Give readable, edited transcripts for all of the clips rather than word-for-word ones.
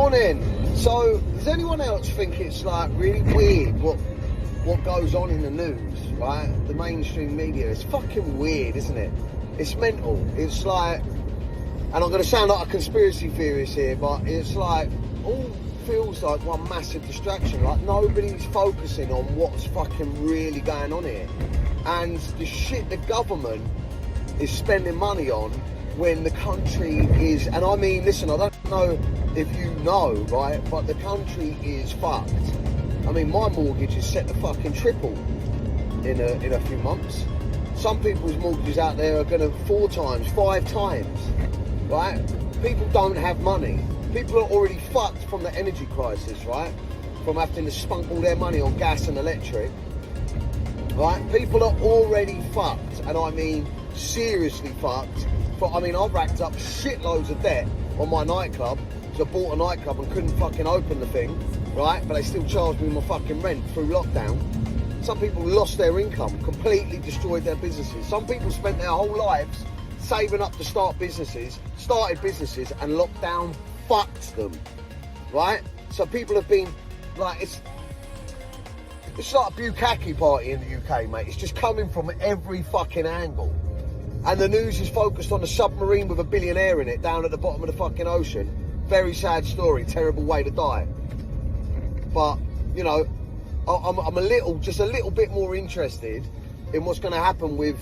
Morning. So, does anyone else think it's like really weird what goes on in the news, right? The mainstream media. It's fucking weird, isn't it? It's mental. It's like, and I'm going to sound like a conspiracy theorist here, but it's like all feels like one massive distraction. Like nobody's focusing on what's fucking really going on here, and the shit the government is spending money on when the country is, and I mean, listen, I don't know if you know, right, but the country is fucked. I mean, my mortgage is set to fucking triple in a few months. Some people's mortgages out there are going to 4 times, 5 times, right? People don't have money. People are already fucked from the energy crisis, right? From having to spunk all their money on gas and electric, right? People are already fucked, and I mean seriously fucked. But I mean, I've racked up shitloads of debt on my nightclub. So I bought a nightclub and couldn't fucking open the thing, right? But they still charged me my fucking rent through lockdown. Some people lost their income, completely destroyed their businesses. Some people spent their whole lives saving up to start businesses, started businesses, and lockdown fucked them, right? So people have been like, it's like a bukkake party in the UK, mate. It's just coming from every fucking angle. And the news is focused on a submarine with a billionaire in it down at the bottom of the fucking ocean. Very sad story, terrible way to die. But, you know, I'm just a little bit more interested in what's going to happen with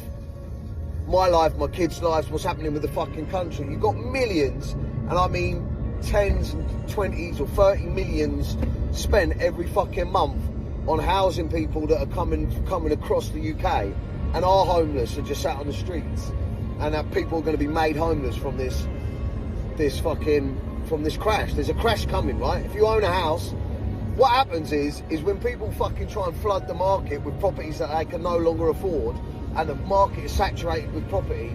my life, my kids' lives, what's happening with the fucking country. You've got millions, and I mean 10s and 20s or 30 millions spent every fucking month on housing people that are coming across the UK and are homeless and just sat on the streets, and that people are going to be made homeless from this crash. There's a crash coming, right? If you own a house, what happens is when people fucking try and flood the market with properties that they can no longer afford, and the market is saturated with property,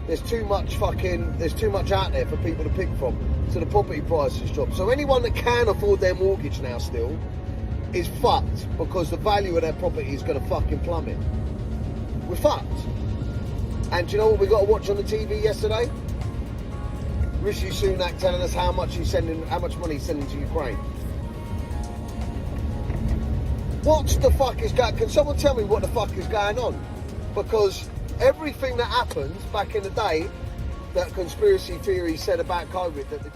there's too much out there for people to pick from, so the property prices drop. So anyone that can afford their mortgage now still is fucked, because the value of their property is going to fucking plummet. We're fucked. And do you know what we got to watch on the TV yesterday? Rishi Sunak telling us how much money he's sending to Ukraine. What the fuck is going? Can someone tell me what the fuck is going on? Because everything that happened back in the day, that conspiracy theory said about COVID,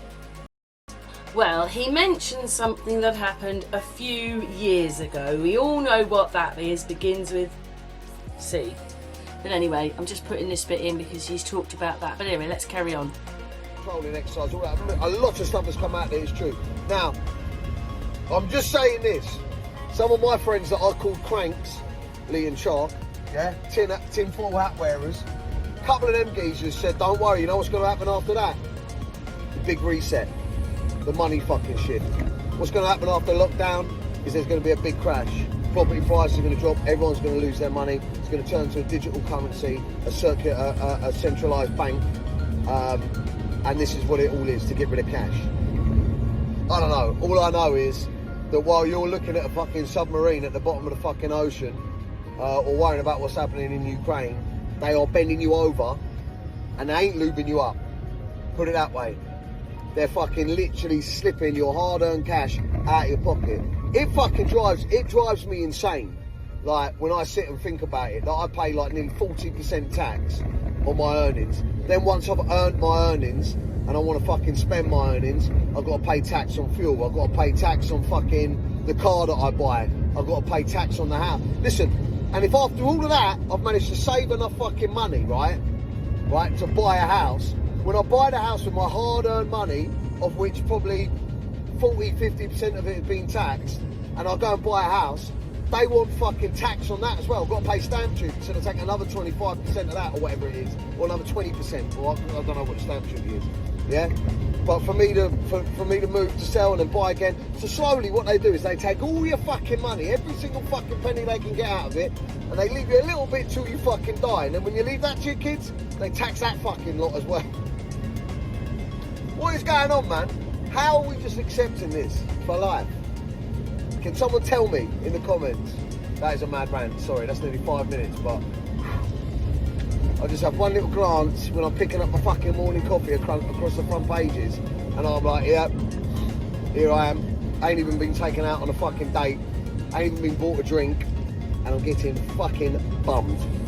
Well, he mentioned something that happened a few years ago. We all know what that is. Begins with C. But anyway, I'm just putting this bit in because he's talked about that. But anyway, let's carry on. Controlling exercise, all that. A lot of stuff has come out that is true. Now, I'm just saying this. Some of my friends that I called cranks, Lee and Shark, yeah, tin foil hat wearers, a couple of them geezers said, don't worry, you know what's going to happen after that? The big reset. The money fucking shift. What's going to happen after lockdown is there's going to be a big crash. Property prices are going to drop, everyone's going to lose their money, it's going to turn to a digital currency, a centralised bank, and this is what it all is, to get rid of cash. I don't know, all I know is that while you're looking at a fucking submarine at the bottom of the fucking ocean, or worrying about what's happening in Ukraine, they are bending you over, and they ain't lubing you up, put it that way. They're fucking literally slipping your hard-earned cash out of your pocket. It drives me insane. Like, when I sit and think about it, that I pay like nearly 40% tax on my earnings. Then once I've earned my earnings, and I want to fucking spend my earnings, I've got to pay tax on fuel, I've got to pay tax on fucking the car that I buy, I've got to pay tax on the house. Listen, and if after all of that, I've managed to save enough fucking money, right, to buy a house, when I buy the house with my hard-earned money, of which probably 40-50% of it has been taxed, and I go and buy a house, they want fucking tax on that as well. I've got to pay stamp duty, so they take another 25% of that, or whatever it is, or another 20%, or I don't know what the stamp duty is, yeah? But for me to move, to sell and then buy again, so slowly what they do is they take all your fucking money, every single fucking penny they can get out of it, and they leave you a little bit till you fucking die, and then when you leave that to your kids, they tax that fucking lot as well. What is going on, man? How are we just accepting this for life? Can someone tell me in the comments? That is a mad rant, sorry, that's nearly 5 minutes, but I just have one little glance when I'm picking up my fucking morning coffee across the front pages, and I'm like, yeah, Here I am, ain't even been taken out on a fucking date, ain't even been bought a drink, and I'm getting fucking bummed.